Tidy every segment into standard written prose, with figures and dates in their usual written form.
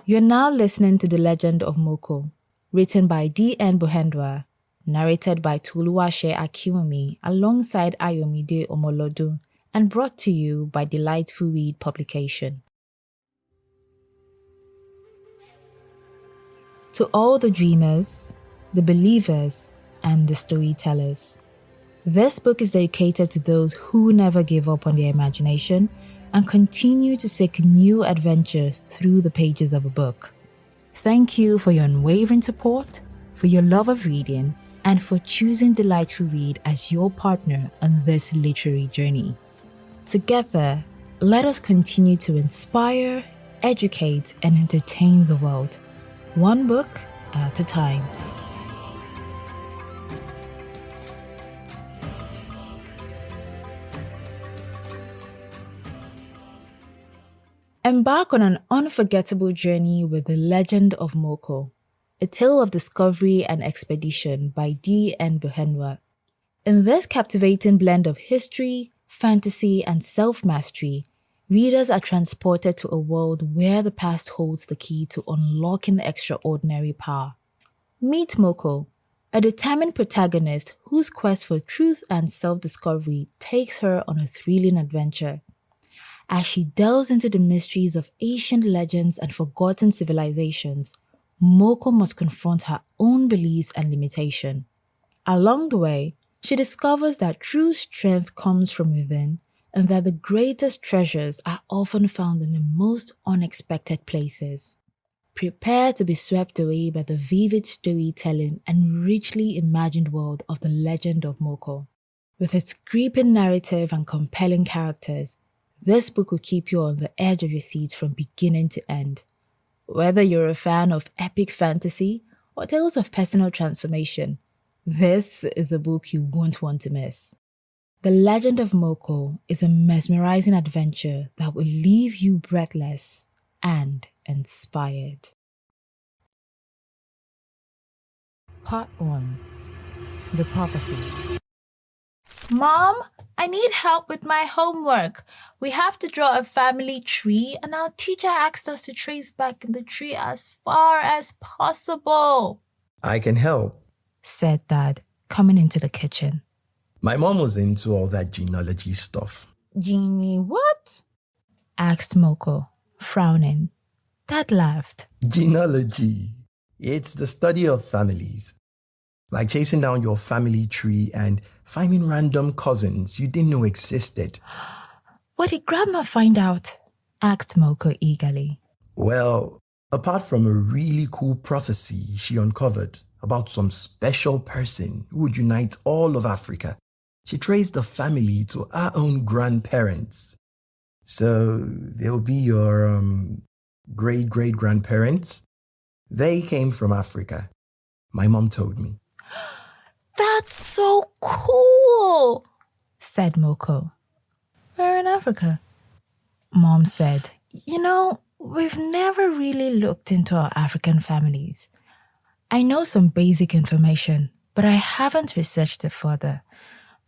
You're now listening to The Legend of Moko, written by D.N. Buhendwa, narrated by Toluwase Akiwumi alongside Ayomide Omolodu, and brought to you by Delightful Read Publication. To all the dreamers, the believers, and the storytellers, this book is dedicated to those who never give up on their imagination and continue to seek new adventures through the pages of a book. Thank you for your unwavering support, for your love of reading, and for choosing Delightful Read as your partner on this literary journey. Together, let us continue to inspire, educate, and entertain the world, one book at a time. Embark on an unforgettable journey with The Legend of Moko, a tale of discovery and expedition by D.N. Buhendwa. In this captivating blend of history, fantasy, and self-mastery, readers are transported to a world where the past holds the key to unlocking extraordinary power. Meet Moko, a determined protagonist whose quest for truth and self-discovery takes her on a thrilling adventure. As she delves into the mysteries of ancient legends and forgotten civilizations, Moko must confront her own beliefs and limitation. Along the way, she discovers that true strength comes from within and that the greatest treasures are often found in the most unexpected places. Prepare to be swept away by the vivid storytelling and richly imagined world of The Legend of Moko. With its gripping narrative and compelling characters, this book will keep you on the edge of your seats from beginning to end. Whether you're a fan of epic fantasy or tales of personal transformation, this is a book you won't want to miss. The Legend of Moko is a mesmerizing adventure that will leave you breathless and inspired. Part 1. The Prophecy. Mom, I need help with my homework. We have to draw a family tree, and our teacher asked us to trace back in the tree as far as possible. I can help, said Dad, coming into the kitchen. My mom was into all that genealogy stuff. Genie what? Asked Moko, frowning. Dad laughed. Genealogy. It's the study of families. Like chasing down your family tree and finding random cousins you didn't know existed. What did Grandma find out? Asked Moko eagerly. Well, apart from a really cool prophecy she uncovered about some special person who would unite all of Africa, she traced the family to our own grandparents. So they'll be your great-great-grandparents. They came from Africa. My mom told me. That's so cool, said Moko. Where in Africa? Mom said, we've never really looked into our African families. I know some basic information, but I haven't researched it further.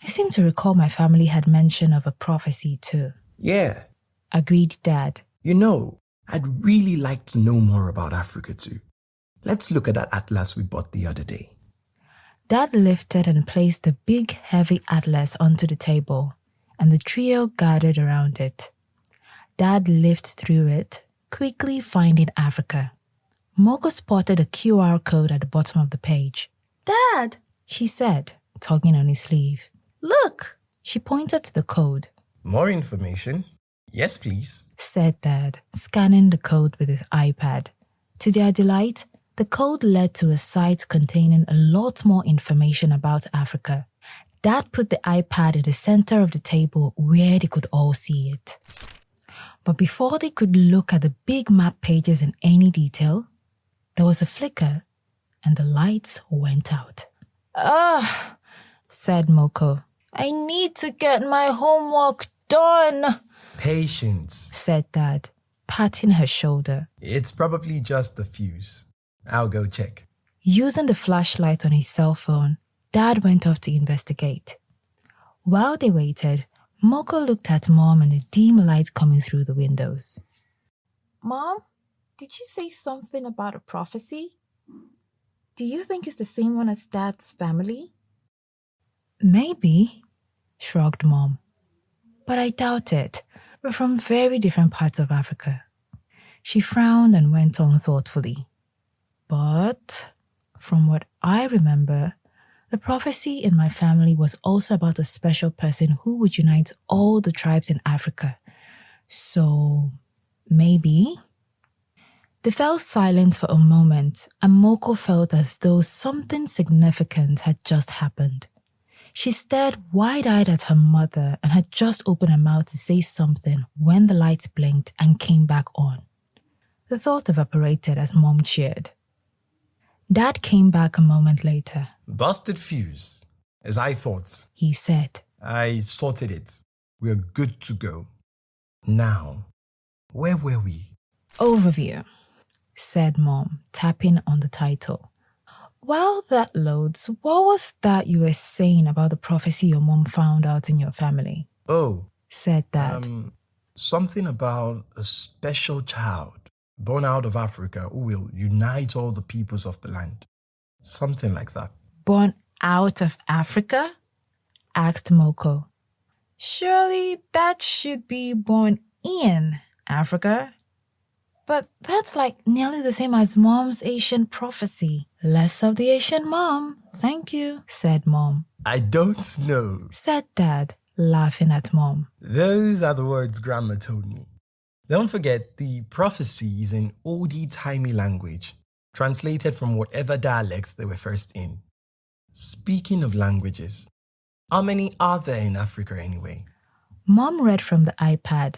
I seem to recall my family had mention of a prophecy too. Yeah, agreed Dad. I'd really like to know more about Africa too. Let's look at that atlas we bought the other day. Dad lifted and placed the big, heavy atlas onto the table, and the trio gathered around it. Dad lived through it, quickly finding Africa. Moko spotted a QR code at the bottom of the page. Dad, she said, tugging on his sleeve. Look! She pointed to the code. More information? Yes, please, said Dad, scanning the code with his iPad. To their delight, the code led to a site containing a lot more information about Africa. Dad put the iPad in the center of the table where they could all see it. But before they could look at the big map pages in any detail, there was a flicker and the lights went out. Said Moko. I need to get my homework done. Patience, said Dad, patting her shoulder. It's probably just the fuse. I'll go check. Using the flashlight on his cell phone, Dad went off to investigate. While they waited, Moko looked at Mom and the dim light coming through the windows. Mom, Did you say something about a prophecy? Do you think it's the same one as Dad's family? Maybe, shrugged Mom. But I doubt it. We're from very different parts of Africa. She frowned and went on thoughtfully. But from what I remember, the prophecy in my family was also about a special person who would unite all the tribes in Africa. So, maybe? They fell silent for a moment, and Moko felt as though something significant had just happened. She stared wide-eyed at her mother and had just opened her mouth to say something when the lights blinked and came back on. The thought evaporated as Mom cheered. Dad came back a moment later. Busted fuse, as I thought. He said. I sorted it. We're good to go. Now, where were we? Overview, said Mom, tapping on the title. While that loads, what was that you were saying about the prophecy your mom found out in your family? Oh, said Dad. Something about a special child born out of Africa who will unite all the peoples of the land. Something like that. Born out of Africa? Asked Moko. Surely that should be born in Africa. But that's like nearly the same as Mom's Asian prophecy. Less of the Asian mom, thank you, said Mom. I don't know, said Dad, laughing at Mom. Those are the words Grandma told me. Don't forget, the prophecy is in oldie-timey language, translated from whatever dialect they were first in. Speaking of languages, how many are there in Africa anyway? Mom read from the iPad.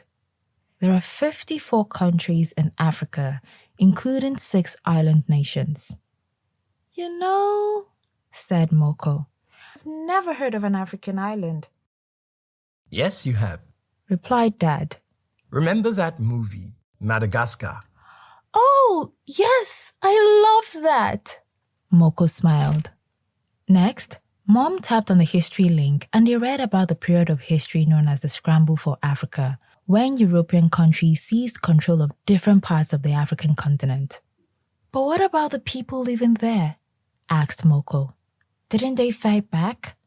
There are 54 countries in Africa, including 6 island nations. You know, said Moko, I've never heard of an African island. Yes, you have, replied Dad. Remember that movie, Madagascar? Oh, yes, I loved that. Moko smiled. Next, Mom tapped on the history link and they read about the period of history known as the Scramble for Africa, when European countries seized control of different parts of the African continent. But what about the people living there? Asked Moko. Didn't they fight back?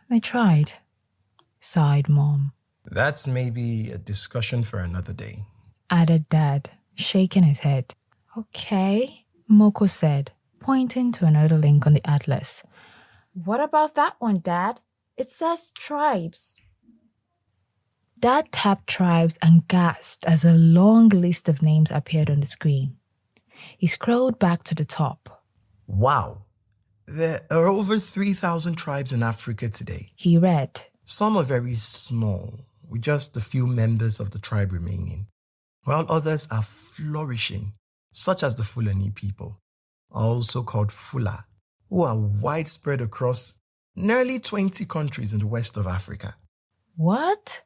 They tried, sighed Mom. That's maybe a discussion for another day, added Dad, shaking his head. Okay, Moko said, pointing to another link on the atlas. What about that one, Dad? It says tribes. Dad tapped tribes and gasped as a long list of names appeared on the screen. He scrolled back to the top. Wow, there are over 3,000 tribes in Africa today. He read. Some are very small, with just a few members of the tribe remaining, while others are flourishing, such as the Fulani people, also called Fula, who are widespread across nearly 20 countries in the west of Africa. What?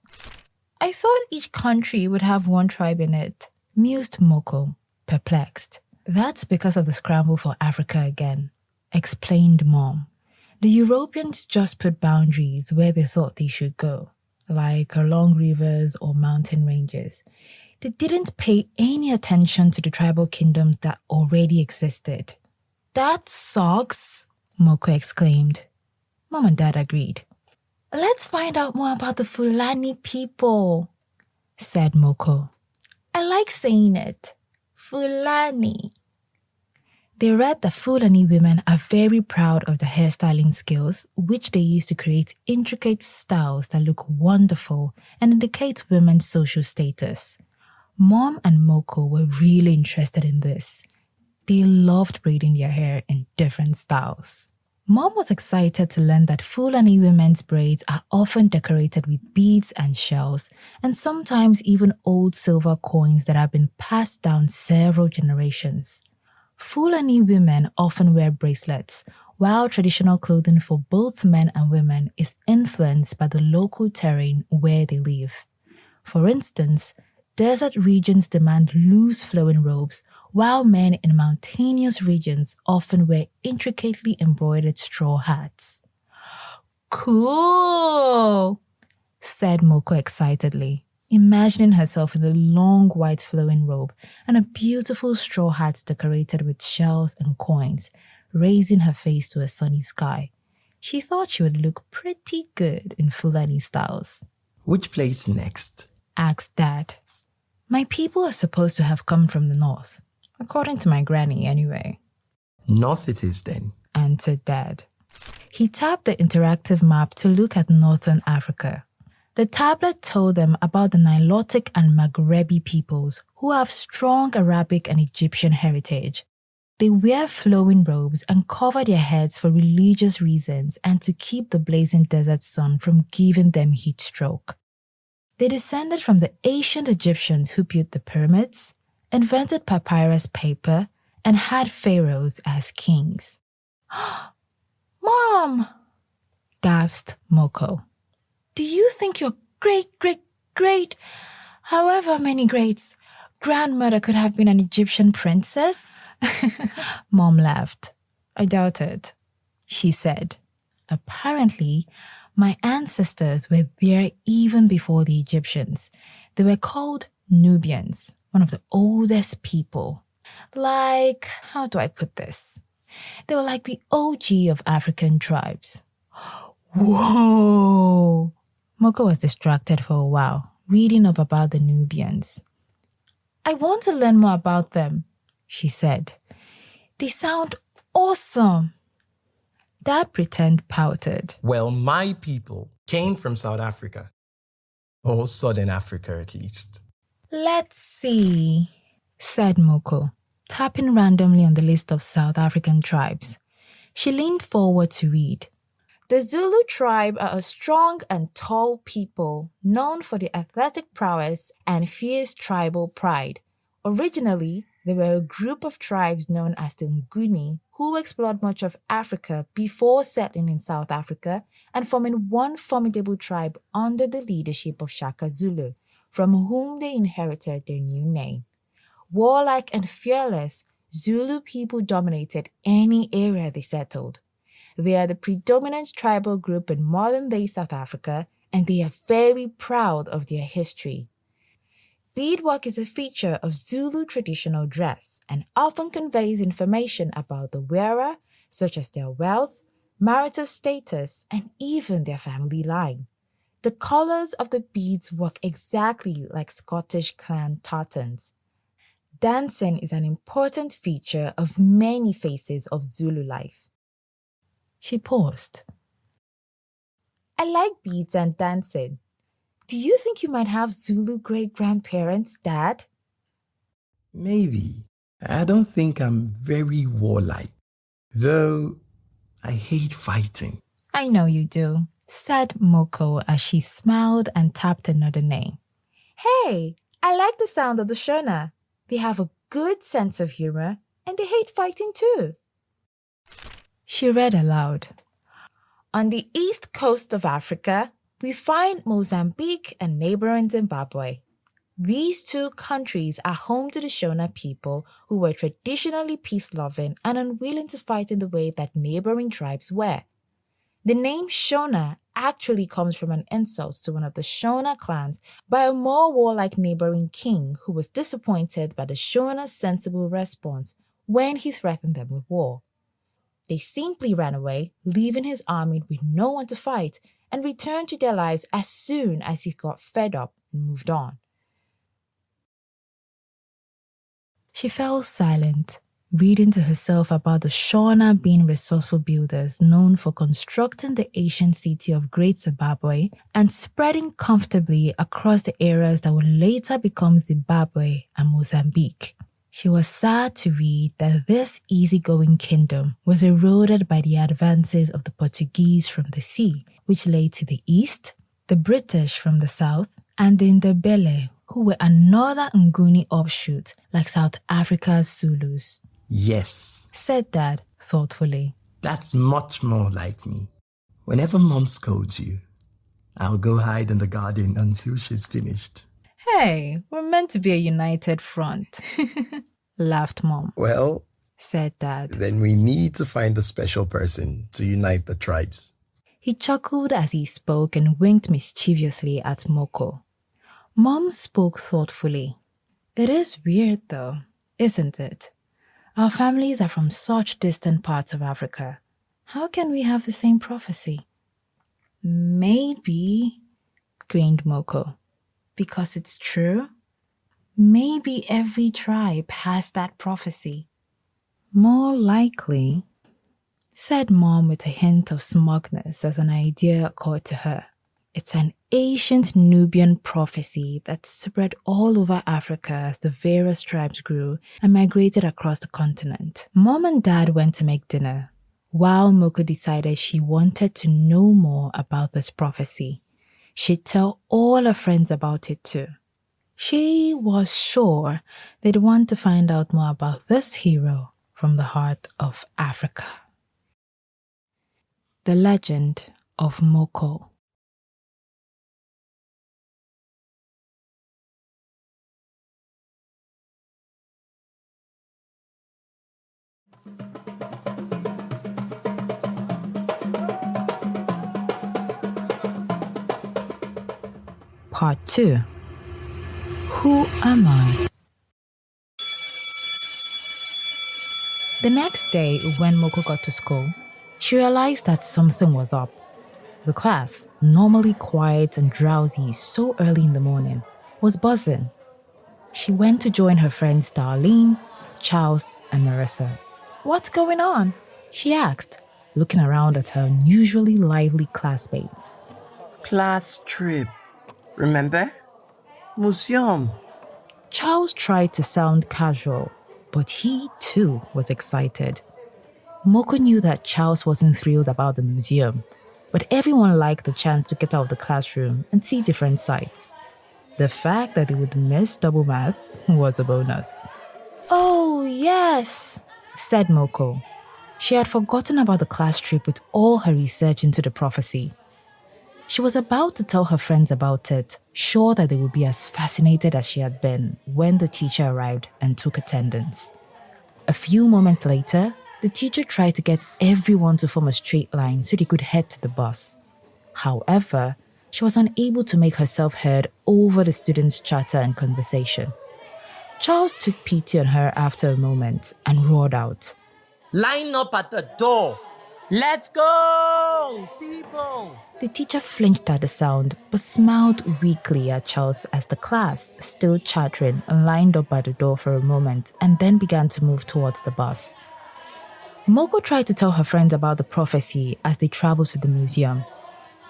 I thought each country would have one tribe in it, mused Moko, perplexed. That's because of the scramble for Africa again, explained Mom. The Europeans just put boundaries where they thought they should go, like along rivers or mountain ranges. They didn't pay any attention to the tribal kingdoms that already existed. That sucks, Moko exclaimed. Mom and Dad agreed. Let's find out more about the Fulani people, said Moko. I like saying it. Fulani. They read that Fulani women are very proud of the hairstyling skills, which they use to create intricate styles that look wonderful and indicate women's social status. Mom and Moko were really interested in this. They loved braiding their hair in different styles. Mom was excited to learn that Fulani women's braids are often decorated with beads and shells, and sometimes even old silver coins that have been passed down several generations. Fulani women often wear bracelets, while traditional clothing for both men and women is influenced by the local terrain where they live. For instance, desert regions demand loose flowing robes, while men in mountainous regions often wear intricately embroidered straw hats. Cool, said Moko excitedly. imagining herself in a long white flowing robe and a beautiful straw hat decorated with shells and coins, raising her face to a sunny sky. She thought she would look pretty good in Fulani styles. Which place next? Asked Dad. My people are supposed to have come from the north, according to my granny anyway. North it is then, answered Dad. He tapped the interactive map to look at northern Africa. The tablet told them about the Nilotic and Maghrebi peoples who have strong Arabic and Egyptian heritage. They wear flowing robes and cover their heads for religious reasons and to keep the blazing desert sun from giving them heat stroke. They descended from the ancient Egyptians who built the pyramids, invented papyrus paper, and had pharaohs as kings. Mom! Gasped Moko. Do you think your great, however many greats, grandmother could have been an Egyptian princess? Mom laughed. I doubt it, she said. Apparently, my ancestors were there even before the Egyptians. They were called Nubians, one of the oldest people. Like, how do I put this? They were like the OG of African tribes. Whoa! Moko was distracted for a while, reading up about the Nubians. I want to learn more about them, she said. They sound awesome. Dad pretend pouted. Well, my people came from South Africa. Or Southern Africa, at least. Let's see, said Moko, tapping randomly on the list of South African tribes. She leaned forward to read. The Zulu tribe are a strong and tall people, known for their athletic prowess and fierce tribal pride. Originally, they were a group of tribes known as the Nguni, who explored much of Africa before settling in South Africa and forming one formidable tribe under the leadership of Shaka Zulu, from whom they inherited their new name. Warlike and fearless, Zulu people dominated any area they settled. They are the predominant tribal group in modern-day South Africa, and they are very proud of their history. Beadwork is a feature of Zulu traditional dress and often conveys information about the wearer, such as their wealth, marital status, and even their family line. The colors of the beads work exactly like Scottish clan tartans. Dancing is an important feature of many phases of Zulu life. She paused. I like beads and dancing. Do you think you might have Zulu great-grandparents, Dad? Maybe. I don't think I'm very warlike. Though, I hate fighting. I know you do, said Moko as she smiled and tapped another name. Hey, I like the sound of the Shona. They have a good sense of humor and they hate fighting too. She read aloud. On the east coast of Africa, we find Mozambique and neighboring Zimbabwe. These two countries are home to the Shona people who were traditionally peace-loving and unwilling to fight in the way that neighboring tribes were. The name Shona actually comes from an insult to one of the Shona clans by a more warlike neighboring king who was disappointed by the Shona's sensible response when he threatened them with war. They simply ran away, leaving his army with no one to fight, and returned to their lives as soon as he got fed up and moved on. She fell silent, reading to herself about the Shona being resourceful builders known for constructing the ancient city of Great Zimbabwe and spreading comfortably across the areas that would later become Zimbabwe and Mozambique. She was sad to read that this easygoing kingdom was eroded by the advances of the Portuguese from the sea, which lay to the east, the British from the south, and the Ndebele, who were another Nguni offshoot like South Africa's Zulus. Yes, Said Dad thoughtfully. That's much more like me. Whenever Mom scolds you, I'll go hide in the garden until she's finished. Hey, we're meant to be a united front, laughed Mom. Well, said Dad. Then we need to find a special person to unite the tribes. He chuckled as he spoke and winked mischievously at Moko. Mom spoke thoughtfully. It is weird though, isn't it? Our families are from such distant parts of Africa. How can we have the same prophecy? Maybe, grinned Moko, because it's true. Maybe every tribe has that prophecy. More likely, said Mom with a hint of smugness as an idea occurred to her. It's an ancient Nubian prophecy that spread all over Africa as the various tribes grew and migrated across the continent. Mom and Dad went to make dinner, while Moko decided she wanted to know more about this prophecy. She'd tell all her friends about it too. She was sure they'd want to find out more about this hero from the heart of Africa. The Legend of Moko. Part 2. Who am I? The next day, when Moko got to school, she realized that something was up. The class, normally quiet and drowsy so early in the morning, was buzzing. She went to join her friends Darlene, Charles, and Marissa. "What's going on?" she asked, looking around at her unusually lively classmates. Class trip. Remember? Museum. Charles tried to sound casual, but he too was excited. Moko knew that Charles wasn't thrilled about the museum, but everyone liked the chance to get out of the classroom and see different sights. The fact that they would miss double math was a bonus. "Oh, yes," said Moko. She had forgotten about the class trip with all her research into the prophecy. She was about to tell her friends about it, sure that they would be as fascinated as she had been when the teacher arrived and took attendance. A few moments later, the teacher tried to get everyone to form a straight line so they could head to the bus. However, she was unable to make herself heard over the students' chatter and conversation. Charles took pity on her after a moment and roared out, Line up at the door. Let's go, people. The teacher flinched at the sound but smiled weakly at Charles as the class, still chattering, lined up by the door for a moment and then began to move towards the bus. Moko tried to tell her friends about the prophecy as they traveled to the museum,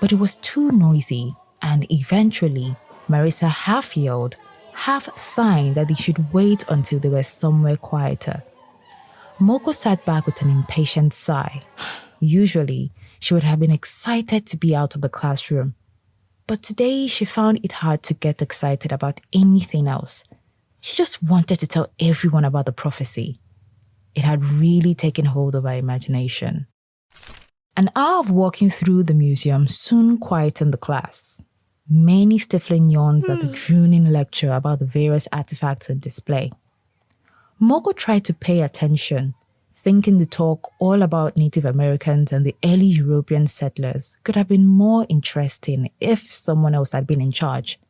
but it was too noisy, and eventually, Marissa half yelled, half signed that they should wait until they were somewhere quieter. Moko sat back with an impatient sigh. Usually, she would have been excited to be out of the classroom, but today she found it hard to get excited about anything else. She just wanted to tell everyone about the prophecy. It had really taken hold of her imagination. An hour of walking through the museum soon quietened the class. Many stifling yawns at the drooning lecture about the various artifacts on display. Moko tried to pay attention, thinking the talk all about Native Americans and the early European settlers could have been more interesting if someone else had been in charge.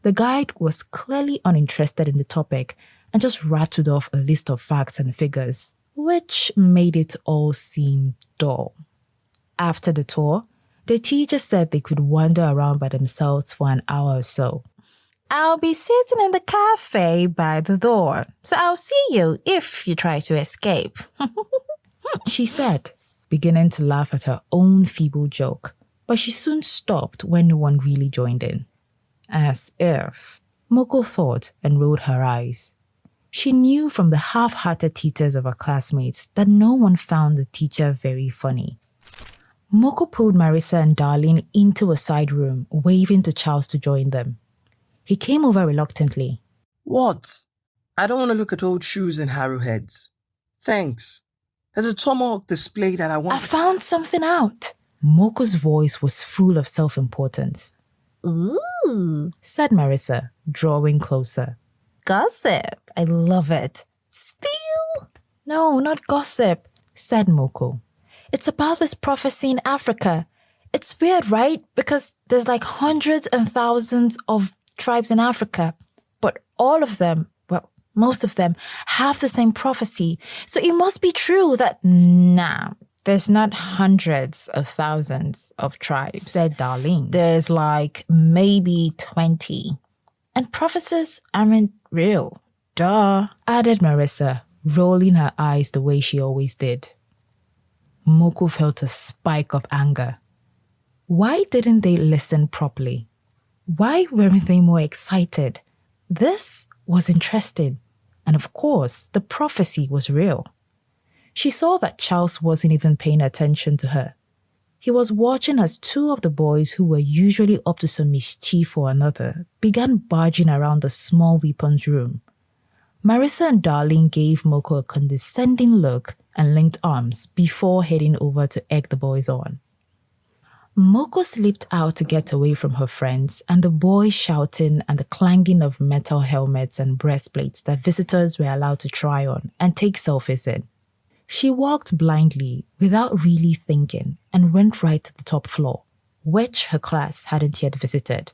The guide was clearly uninterested in the topic and just rattled off a list of facts and figures, which made it all seem dull. After the tour, the teacher said they could wander around by themselves for an hour or so. "I'll be sitting in the cafe by the door, so I'll see you if you try to escape," she said, beginning to laugh at her own feeble joke, but she soon stopped when no one really joined in. As if, Moko thought and rolled her eyes. She knew from the half-hearted titters of her classmates that no one found the teacher very funny. Moko pulled Marissa and Darlene into a side room, waving to Charles to join them. He came over reluctantly. What? I don't want to look at old shoes and arrowheads. Thanks. There's a tomahawk display that I want. "I found something out." Moko's voice was full of self-importance. "Ooh," said Marissa, drawing closer. "Gossip. I love it. Spill." "No, not gossip," said Moko. "It's about this prophecy in Africa. It's weird, right? Because there's like hundreds and thousands of tribes in Africa, but all of them, well, most of them, have the same prophecy. So it must be true that, nah, there's not hundreds of thousands of tribes, said Darlene. There's like maybe 20. And prophecies aren't real. Duh, added Marissa, rolling her eyes the way she always did. Moko felt a spike of anger. Why didn't they listen properly? Why weren't they more excited? This was interesting. And of course, the prophecy was real. She saw that Charles wasn't even paying attention to her. He was watching as two of the boys who were usually up to some mischief or another began barging around the small weapons room. Marissa and Darlene gave Moko a condescending look and linked arms before heading over to egg the boys on. Moko slipped out to get away from her friends and the boys shouting and the clanging of metal helmets and breastplates that visitors were allowed to try on and take selfies in. She walked blindly without really thinking and went right to the top floor, which her class hadn't yet visited.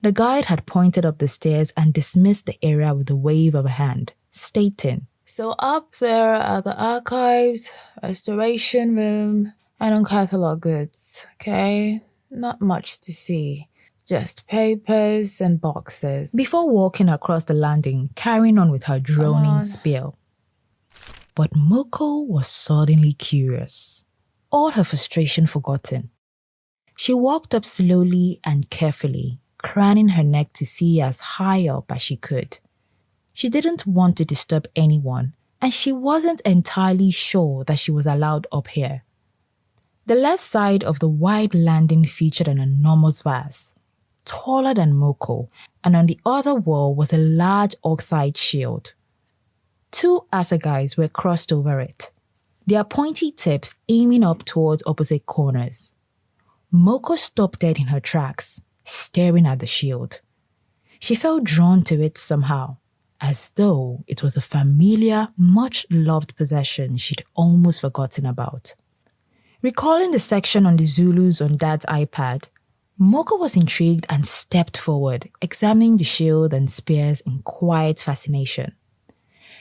The guide had pointed up the stairs and dismissed the area with a wave of a hand, stating, "So up there are the archives, restoration room, and on-catalog goods, okay? Not much to see, just papers and boxes," before walking across the landing, carrying on with her droning spiel. But Moko was suddenly curious, all her frustration forgotten. She walked up slowly and carefully, craning her neck to see as high up as she could. She didn't want to disturb anyone, and she wasn't entirely sure that she was allowed up here. The left side of the wide landing featured an enormous vase, taller than Moko, and on the other wall was a large oxide shield. Two assegais were crossed over it, their pointy tips aiming up towards opposite corners. Moko stopped dead in her tracks, staring at the shield. She felt drawn to it somehow, as though it was a familiar, much-loved possession she'd almost forgotten about. Recalling the section on the Zulus on Dad's iPad, Moko was intrigued and stepped forward, examining the shield and spears in quiet fascination.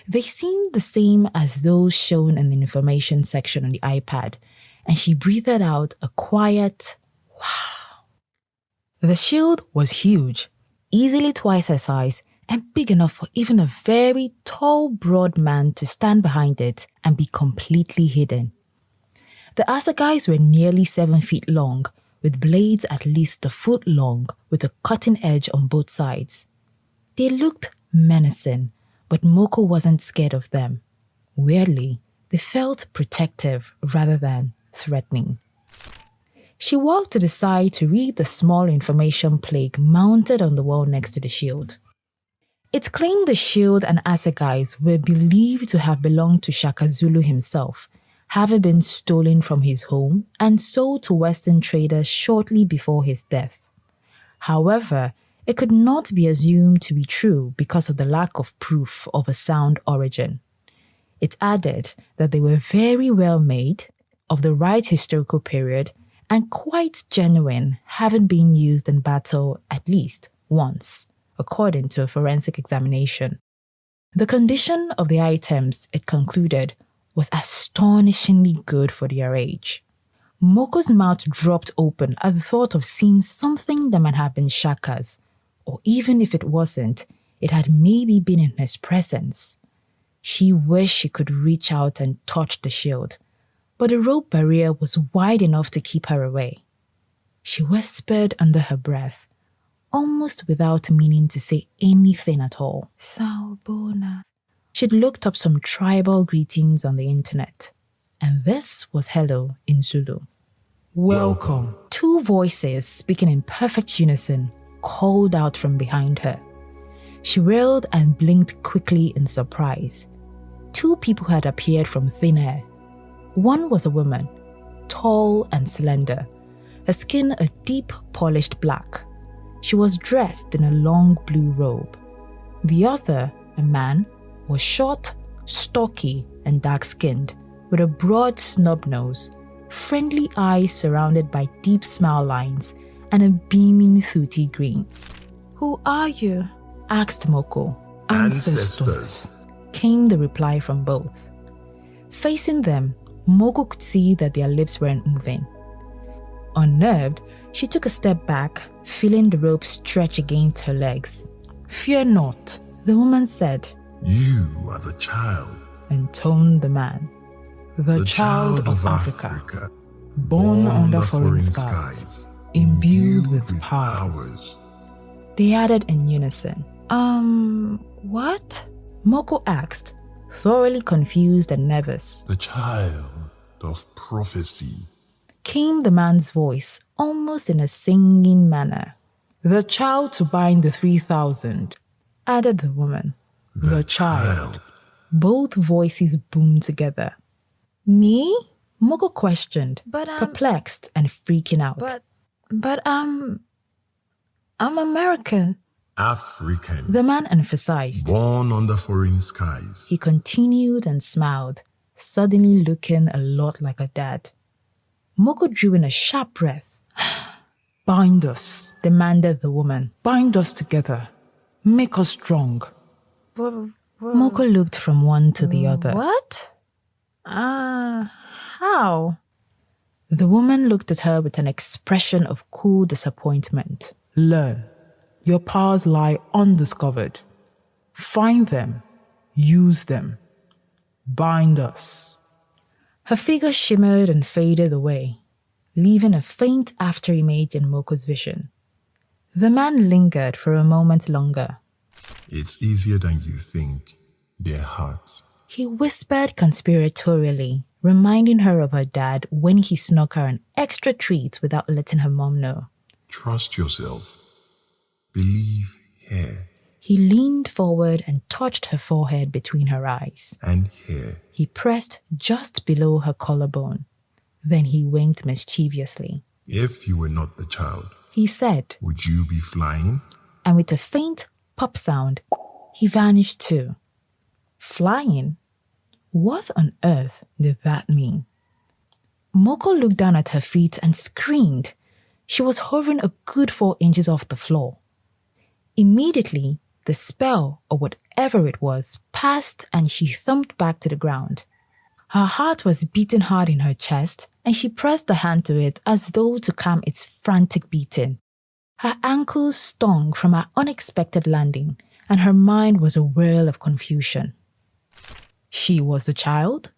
They seemed the same as those shown in the information section on the iPad, and she breathed out a quiet, "Wow." The shield was huge, easily twice her size, and big enough for even a very tall, broad man to stand behind it and be completely hidden. The assegais were nearly 7 feet long, with blades at least a foot long, with a cutting edge on both sides. They looked menacing, but Moko wasn't scared of them. Weirdly, they felt protective rather than threatening. She walked to the side to read the small information plaque mounted on the wall next to the shield. It claimed the shield and assegais were believed to have belonged to Shaka Zulu himself, having been stolen from his home and sold to Western traders shortly before his death. However, it could not be assumed to be true because of the lack of proof of a sound origin. It added that they were very well made, of the right historical period, and quite genuine, having been used in battle at least once, according to a forensic examination. The condition of the items, it concluded, was astonishingly good for their age. Moko's mouth dropped open at the thought of seeing something that might have been Shaka's, or even if it wasn't, it had maybe been in his presence. She wished she could reach out and touch the shield, but the rope barrier was wide enough to keep her away. She whispered under her breath, almost without meaning to say anything at all. "Sawubona." She'd looked up some tribal greetings on the internet, and this was hello in Zulu. Welcome. Two voices speaking in perfect unison called out from behind her. She whirled and blinked quickly in surprise. Two people had appeared from thin air. One was a woman, tall and slender, her skin a deep polished black. She was dressed in a long blue robe. The other, a man, was short, stocky, and dark-skinned, with a broad snub nose, friendly eyes surrounded by deep smile lines, and a beaming sooty grin. Who are you? Asked Moko. Ancestors. Came the reply from both. Facing them, Moko could see that their lips weren't moving. Unnerved, she took a step back, feeling the rope stretch against her legs. Fear not, the woman said, You are the child. intoned the man. The child of Africa, born under foreign skies, imbued with powers. They added in unison. What? Moko asked, thoroughly confused and nervous. The child of prophecy. Came the man's voice, almost in a singing manner. The child to bind the 3,000, added the woman. The child. Both voices boomed together. Me? Moko questioned, perplexed and freaking out. But I'm American. African. The man emphasized. Born under foreign skies. He continued and smiled, suddenly looking a lot like her dad. Moko drew in a sharp breath. Bind us, demanded the woman. Bind us together. Make us strong. Moko looked from one to the other. What? How? The woman looked at her with an expression of cool disappointment. Learn. Your powers lie undiscovered. Find them. Use them. Bind us. Her figure shimmered and faded away, leaving a faint afterimage in Moko's vision. The man lingered for a moment longer. It's easier than you think, dear heart. He whispered conspiratorially, reminding her of her dad when he snuck her an extra treat without letting her mom know. Trust yourself. Believe here. He leaned forward and touched her forehead between her eyes. And here. He pressed just below her collarbone. Then he winked mischievously. If you were not the child, he said, would you be flying? And with a faint pop sound, he vanished too. Flying? What on earth did that mean? Moko looked down at her feet and screamed. She was hovering a good 4 inches off the floor. Immediately, the spell, or whatever it was, passed and she thumped back to the ground. Her heart was beating hard in her chest and she pressed a hand to it as though to calm its frantic beating. Her ankles stung from her unexpected landing and her mind was a whirl of confusion. She was the child?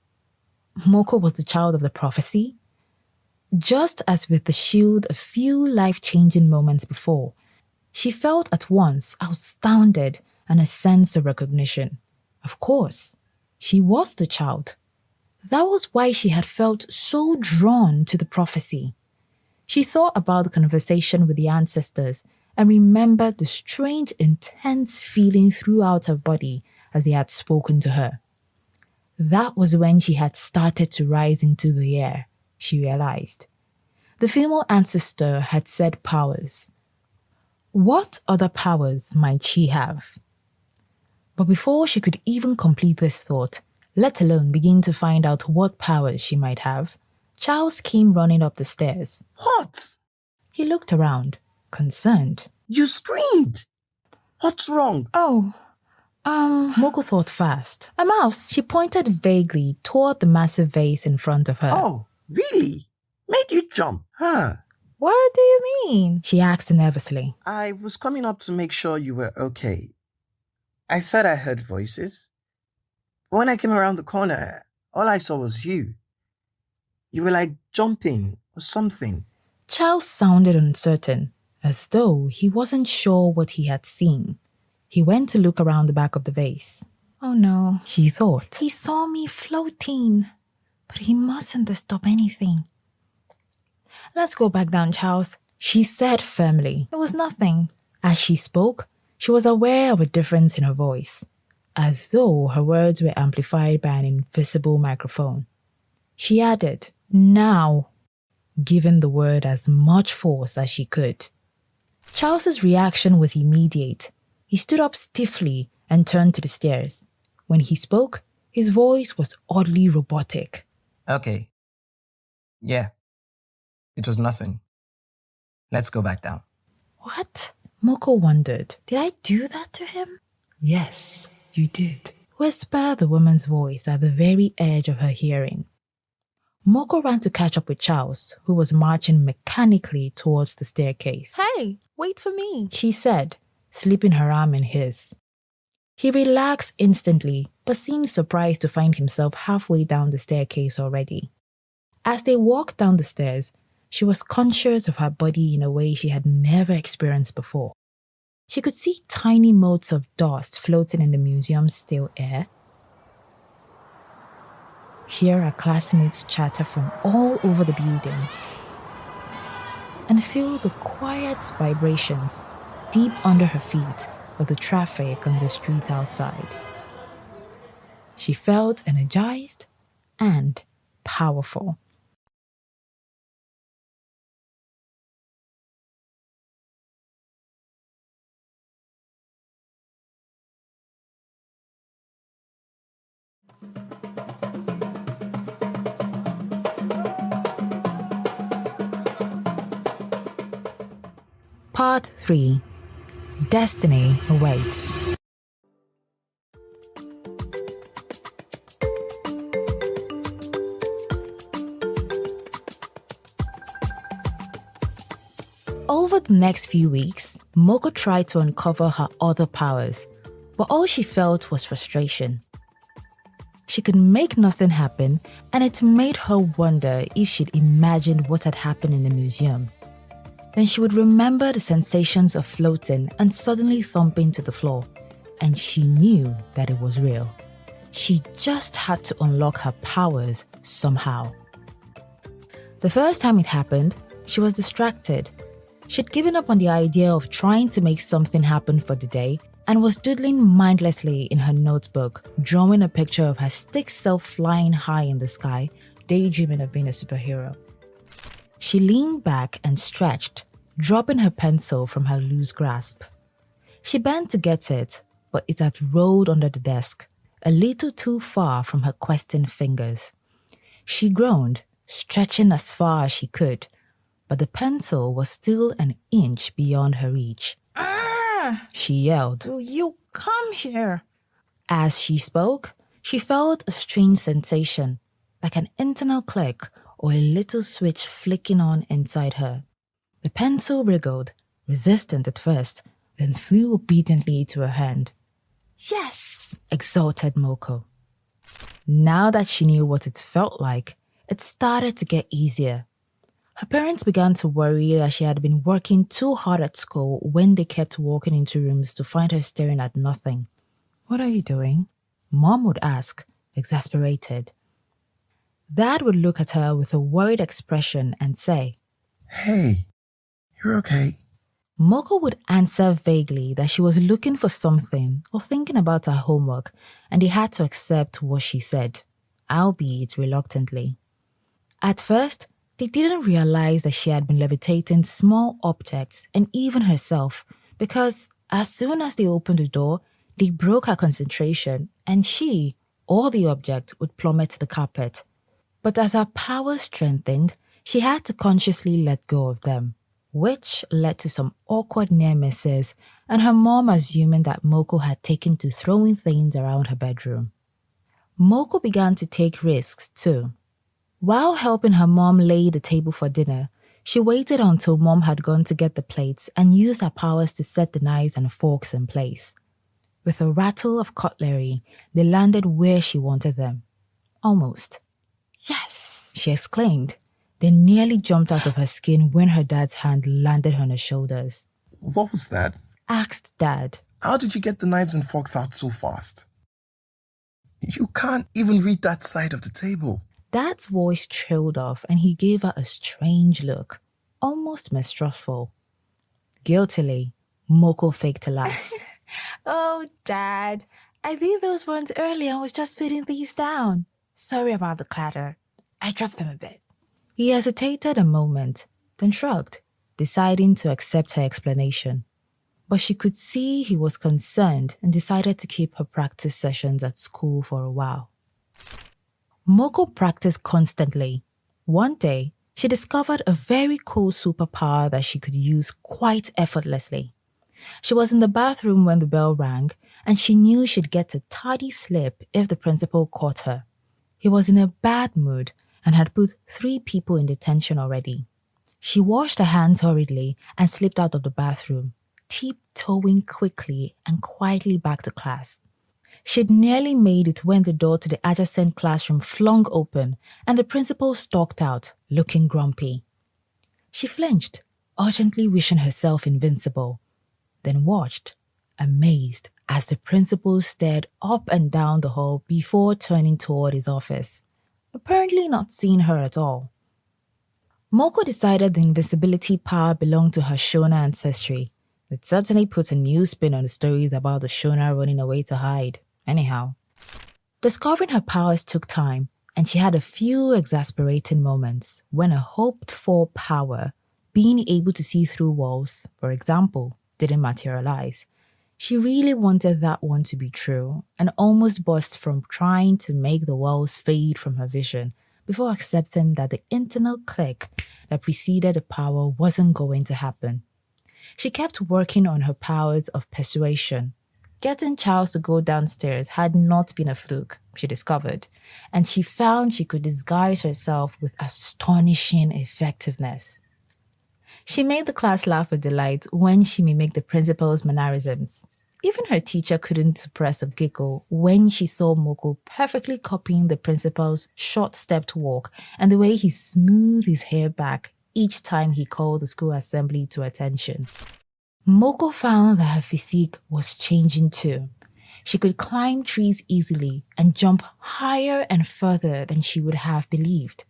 Moko was the child of the prophecy? Just as with the shield a few life-changing moments before, she felt at once astounded and a sense of recognition. Of course, she was the child. That was why she had felt so drawn to the prophecy. She thought about the conversation with the ancestors and remembered the strange, intense feeling throughout her body as they had spoken to her. That was when she had started to rise into the air, she realized. The female ancestor had said powers. What other powers might she have? But before she could even complete this thought, let alone begin to find out what powers she might have, Charles came running up the stairs. What? He looked around, concerned. You screamed. What's wrong? Moko thought fast. A mouse. She pointed vaguely toward the massive vase in front of her. Oh, really? Made you jump, huh? What do you mean? She asked nervously. I was coming up to make sure you were okay. I thought I heard voices. When I came around the corner, all I saw was you. You were like jumping or something. Charles sounded uncertain, as though he wasn't sure what he had seen. He went to look around the back of the vase. Oh no, she thought. He saw me floating, but he mustn't disturb anything. Let's go back down, Charles, she said firmly. It was nothing. As she spoke, she was aware of a difference in her voice, as though her words were amplified by an invisible microphone. She added, now, giving the word as much force as she could. Charles's reaction was immediate. He stood up stiffly and turned to the stairs. When he spoke, his voice was oddly robotic. Okay. Yeah. It was nothing. Let's go back down. What? Moko wondered, did I do that to him? Yes, you did. Whispered the woman's voice at the very edge of her hearing. Moko ran to catch up with Charles, who was marching mechanically towards the staircase. Hey, wait for me, She said, slipping her arm in his. He relaxed instantly, but seemed surprised to find himself halfway down the staircase already. As they walked down the stairs, she was conscious of her body in a way she had never experienced before. She could see tiny motes of dust floating in the museum's still air. Hear her classmates chatter from all over the building, and feel the quiet vibrations deep under her feet of the traffic on the street outside. She felt energized and powerful. Part 3. Destiny Awaits. Over the next few weeks, Moko tried to uncover her other powers, but all she felt was frustration. She could make nothing happen, and it made her wonder if she'd imagined what had happened in the museum. Then she would remember the sensations of floating and suddenly thumping to the floor, and she knew that it was real. She just had to unlock her powers somehow. The first time it happened, she was distracted. She'd given up on the idea of trying to make something happen for the day and was doodling mindlessly in her notebook, drawing a picture of her stick self flying high in the sky, daydreaming of being a superhero. She leaned back and stretched, dropping her pencil from her loose grasp. She bent to get it, but it had rolled under the desk, a little too far from her questing fingers. She groaned, stretching as far as she could, but the pencil was still an inch beyond her reach. Ah! She yelled. Will you come here? As she spoke, she felt a strange sensation, like an internal click or a little switch flicking on inside her. The pencil wriggled, resistant at first, then flew obediently to her hand. Yes! Exulted Moko. Now that she knew what it felt like, it started to get easier. Her parents began to worry that she had been working too hard at school when they kept walking into rooms to find her staring at nothing. "What are you doing?" Mom would ask, exasperated. Dad would look at her with a worried expression and say, Hey, you're okay. Moko would answer vaguely that she was looking for something or thinking about her homework, and they had to accept what she said, albeit reluctantly. At first, they didn't realize that she had been levitating small objects and even herself, because as soon as they opened the door, they broke her concentration and she, or the object, would plummet to the carpet. But as her powers strengthened, she had to consciously let go of them, which led to some awkward near misses and her mom assuming that Moko had taken to throwing things around her bedroom. Moko began to take risks too. While helping her mom lay the table for dinner, she waited until mom had gone to get the plates and used her powers to set the knives and forks in place. With a rattle of cutlery, they landed where she wanted them. Almost. Yes! She exclaimed, then nearly jumped out of her skin when her dad's hand landed on her shoulders. What was that? Asked Dad. How did you get the knives and forks out so fast? You can't even read that side of the table. Dad's voice trailed off and he gave her a strange look, almost mistrustful. Guiltily, Moko faked a laugh. Oh, Dad, I think those ones earlier and was just putting these down. Sorry about the clatter. I dropped them a bit. He hesitated a moment, then shrugged, deciding to accept her explanation. But she could see he was concerned and decided to keep her practice sessions at school for a while. Moko practiced constantly. One day, she discovered a very cool superpower that she could use quite effortlessly. She was in the bathroom when the bell rang, and she knew she'd get a tardy slip if the principal caught her. He was in a bad mood and had put 3 people in detention already. She washed her hands hurriedly and slipped out of the bathroom, tiptoeing quickly and quietly back to class. She'd nearly made it when the door to the adjacent classroom flung open and the principal stalked out, looking grumpy. She flinched, urgently wishing herself invincible, then watched, amazed, as the principal stared up and down the hall before turning toward his office, apparently not seeing her at all. Moko decided the invisibility power belonged to her Shona ancestry. It certainly put a new spin on the stories about the Shona running away to hide. Anyhow, discovering her powers took time, and she had a few exasperating moments when a hoped-for power, being able to see through walls, for example, didn't materialize. She really wanted that one to be true and almost burst from trying to make the walls fade from her vision before accepting that the internal click that preceded the power wasn't going to happen. She kept working on her powers of persuasion. Getting Charles to go downstairs had not been a fluke, she discovered, and she found she could disguise herself with astonishing effectiveness. She made the class laugh with delight when she mimicked the principal's mannerisms. Even her teacher couldn't suppress a giggle when she saw Moko perfectly copying the principal's short-stepped walk and the way he smoothed his hair back each time he called the school assembly to attention. Moko found that her physique was changing too. She could climb trees easily and jump higher and further than she would have believed.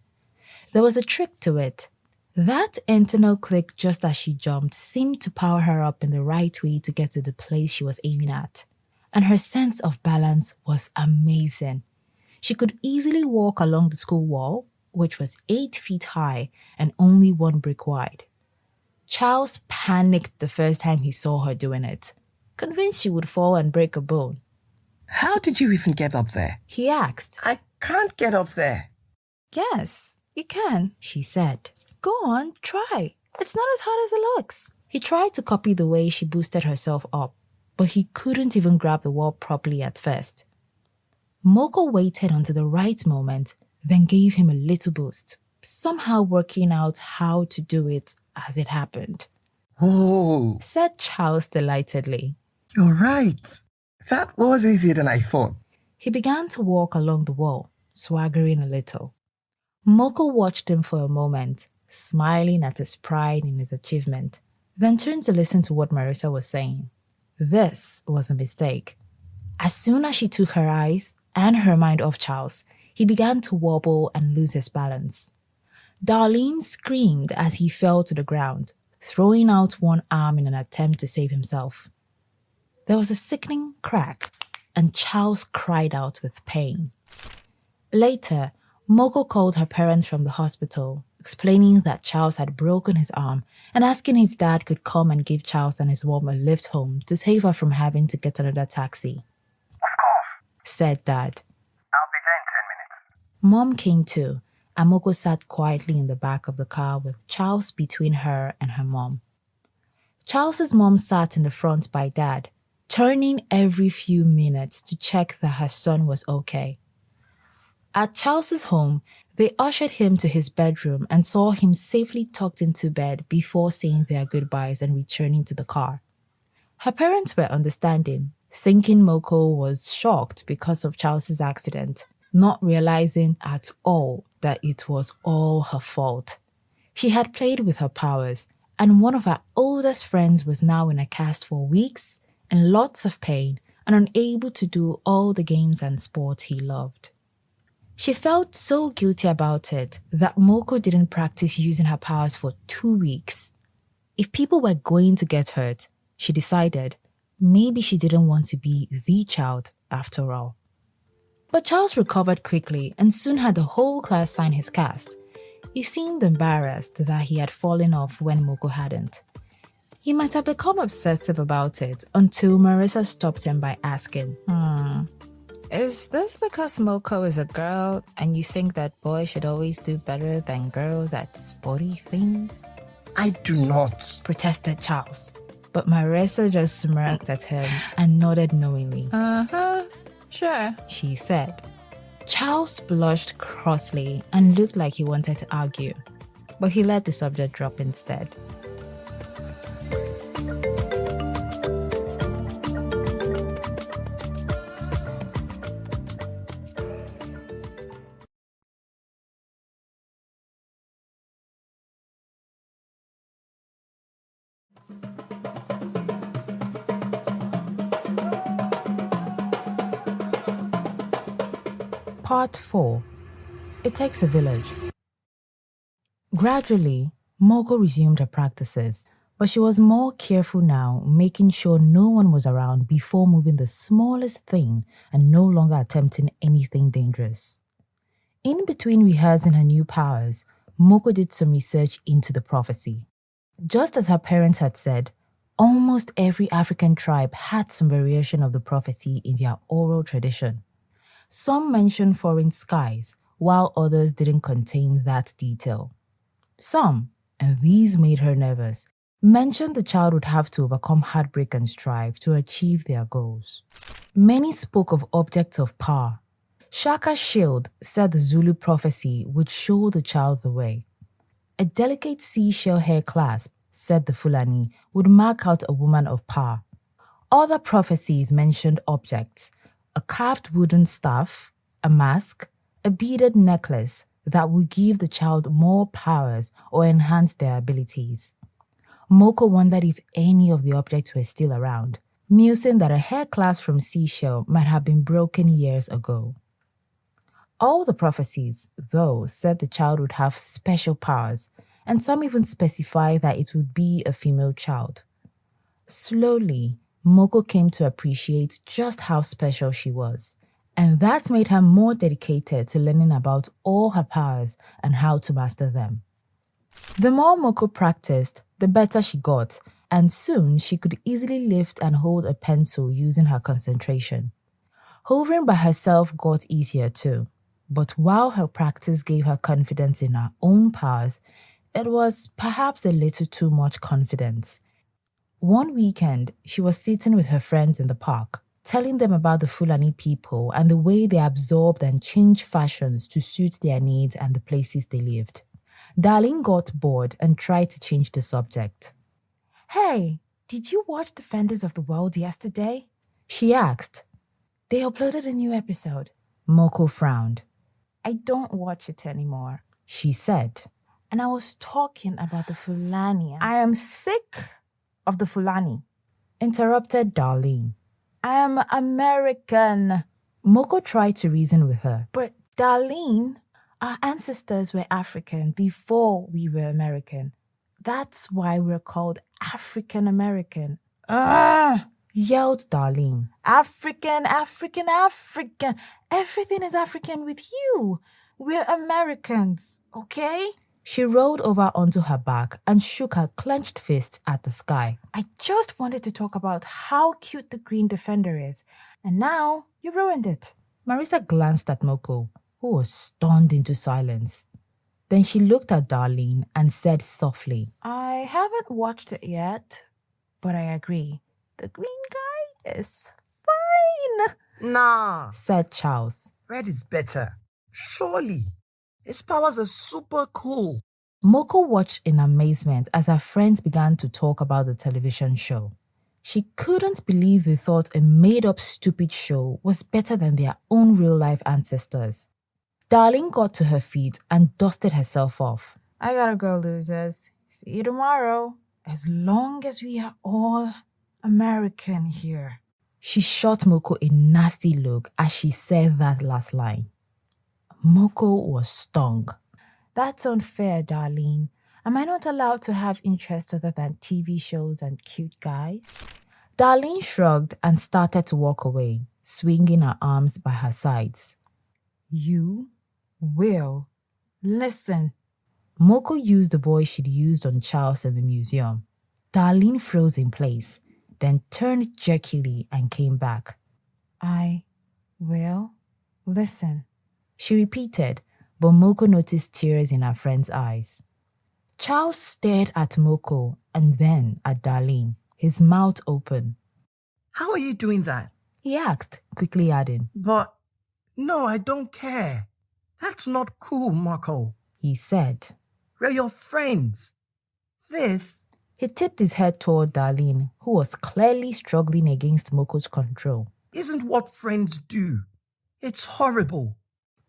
There was a trick to it. That internal click just as she jumped seemed to power her up in the right way to get to the place she was aiming at. And her sense of balance was amazing. She could easily walk along the school wall, which was 8 feet high and only 1 brick wide. Charles panicked the first time he saw her doing it, convinced she would fall and break a bone. How did you even get up there? He asked. I can't get up there. Yes, you can, She said. Go on, try. It's not as hard as it looks. He tried to copy the way she boosted herself up, but he couldn't even grab the wall properly at first. Moko waited until the right moment, then gave him a little boost, somehow working out how to do it as it happened. Oh, Said Charles delightedly. you're right. That was easier than I thought. He began to walk along the wall, swaggering a little. Moko watched him for a moment, smiling at his pride in his achievement, then turned to listen to what Marissa was saying. This was a mistake. As soon as she took her eyes and her mind off Charles, he began to wobble and lose his balance. Darlene screamed as he fell to the ground, throwing out one arm in an attempt to save himself. There was a sickening crack, and Charles cried out with pain. Later, Moko called her parents from the hospital, explaining that Charles had broken his arm and asking if Dad could come and give Charles and his mom a lift home to save her from having to get another taxi. Of course. Said Dad. I'll be there in 10 minutes. Mom came too, and Moko sat quietly in the back of the car with Charles between her and her mom. Charles's mom sat in the front by Dad, turning every few minutes to check that her son was okay. At Charles's home, they ushered him to his bedroom and saw him safely tucked into bed before saying their goodbyes and returning to the car. Her parents were understanding, thinking Moko was shocked because of Charles's accident, not realizing at all that it was all her fault. She had played with her powers, and one of her oldest friends was now in a cast for weeks, in lots of pain, and unable to do all the games and sports he loved. She felt so guilty about it that Moko didn't practice using her powers for 2 weeks. If people were going to get hurt, she decided maybe she didn't want to be the child after all. But Charles recovered quickly and soon had the whole class sign his cast. He seemed embarrassed that he had fallen off when Moko hadn't. He might have become obsessive about it until Marissa stopped him by asking, Is this because Moko is a girl and you think that boys should always do better than girls at sporty things? I do not. protested Charles. But Marissa just smirked at him and nodded knowingly. Sure. She said. Charles blushed crossly and looked like he wanted to argue, but he let the subject drop instead. Part 4. It takes a village. Gradually, Moko resumed her practices, but she was more careful now, making sure no one was around before moving the smallest thing and no longer attempting anything dangerous. In between rehearsing her new powers, Moko did some research into the prophecy. Just as her parents had said, almost every African tribe had some variation of the prophecy in their oral tradition. Some mentioned foreign skies, while others didn't contain that detail. Some, and these made her nervous, mentioned the child would have to overcome heartbreak and strive to achieve their goals. Many spoke of objects of power. Shaka's shield said the Zulu prophecy would show the child the way. A delicate seashell hair clasp, said the Fulani, would mark out a woman of power. Other prophecies mentioned objects, a carved wooden staff, a mask, a beaded necklace that would give the child more powers or enhance their abilities. Moko wondered if any of the objects were still around, musing that a hair clasp from seashell might have been broken years ago. All the prophecies, though, said the child would have special powers, and some even specified that it would be a female child. Slowly, Moko came to appreciate just how special she was, and that made her more dedicated to learning about all her powers and how to master them. The more Moko practiced, the better she got, and soon she could easily lift and hold a pencil using her concentration. Hovering by herself got easier too, but while her practice gave her confidence in her own powers, it was perhaps a little too much confidence. One weekend, she was sitting with her friends in the park, telling them about the Fulani people and the way they absorbed and changed fashions to suit their needs and the places they lived. Darlene got bored and tried to change the subject. Hey, did you watch Defenders of the World yesterday? She asked. They uploaded a new episode. Moko frowned. I don't watch it anymore, she said. And I was talking about the Fulani. I am sick of the Fulani, interrupted Darlene. I am American. Moko tried to reason with her. But Darlene, our ancestors were African before we were American. That's why we're called African American. Yelled Darlene. African, African, African. Everything is African with you. We're Americans, okay? She rolled over onto her back and shook her clenched fist at the sky. I just wanted to talk about how cute the Green Defender is, and now you ruined it. Marissa glanced at Moko, who was stunned into silence. Then she looked at Darlene and said softly, I haven't watched it yet, but I agree. The green guy is fine. Nah, said Charles. red is better. Surely. His powers are super cool. Moko watched in amazement as her friends began to talk about the television show. She couldn't believe they thought a made-up stupid show was better than their own real-life ancestors. Darlene got to her feet and dusted herself off. I gotta go, losers. See you tomorrow. As long as we are all American here. She shot Moko a nasty look as she said that last line. Moko was stung. That's unfair, Darlene. Am I not allowed to have interests other than TV shows and cute guys? Darlene shrugged and started to walk away, swinging her arms by her sides. You will listen. Moko used the voice she'd used on Charles in the museum. Darlene froze in place, then turned jerkily and came back. I will listen, she repeated, but Moko noticed tears in her friend's eyes. Charles stared at Moko and then at Darlene. his mouth open. How are you doing that? He asked, quickly adding, But no, I don't care. That's not cool, Moko. he said. We're your friends. This... He tipped his head toward Darlene, who was clearly struggling against Moko's control. isn't what friends do. It's horrible.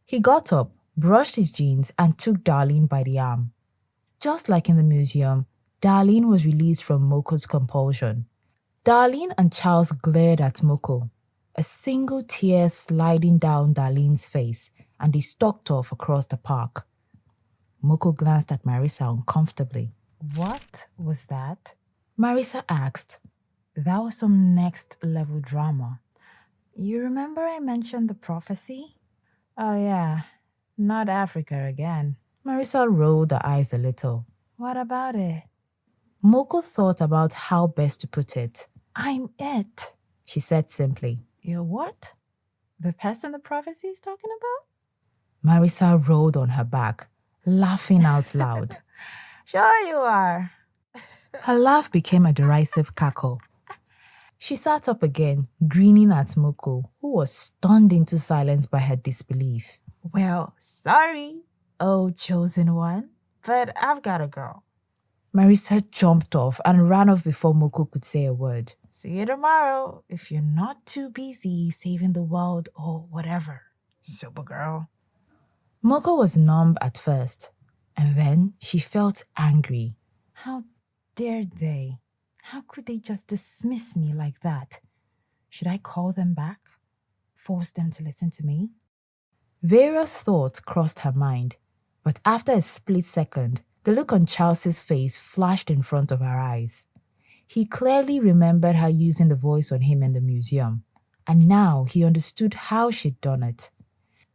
He got up, brushed his jeans, and took Darlene by the arm. Just like in the museum, Darlene was released from Moko's compulsion. Darlene and Charles glared at Moko, a single tear sliding down Darlene's face, and they stalked off across the park. Moko glanced at Marissa uncomfortably. What was that? Marissa asked. That was some next level drama. You remember I mentioned the prophecy? Oh yeah, not Africa again. Marissa rolled her eyes a little. What about it? Moko thought about how best to put it. I'm it, she said simply. You're what? The person the prophecy is talking about? Marissa rolled on her back, laughing out loud. Sure you are. Her laugh became a derisive cackle. She sat up again, grinning at Moko, who was stunned into silence by her disbelief. Well, sorry, oh chosen one, but I've got to go. Marissa jumped off and ran off before Moko could say a word. See you tomorrow, if you're not too busy saving the world or whatever, Supergirl. Moko was numb at first, and then she felt angry. How dared they? How could they just dismiss me like that? Should I call them back? Force them to listen to me? Various thoughts crossed her mind, but after a split second, the look on Charles's face flashed in front of her eyes. He clearly remembered her using the voice on him in the museum, and now he understood how she'd done it.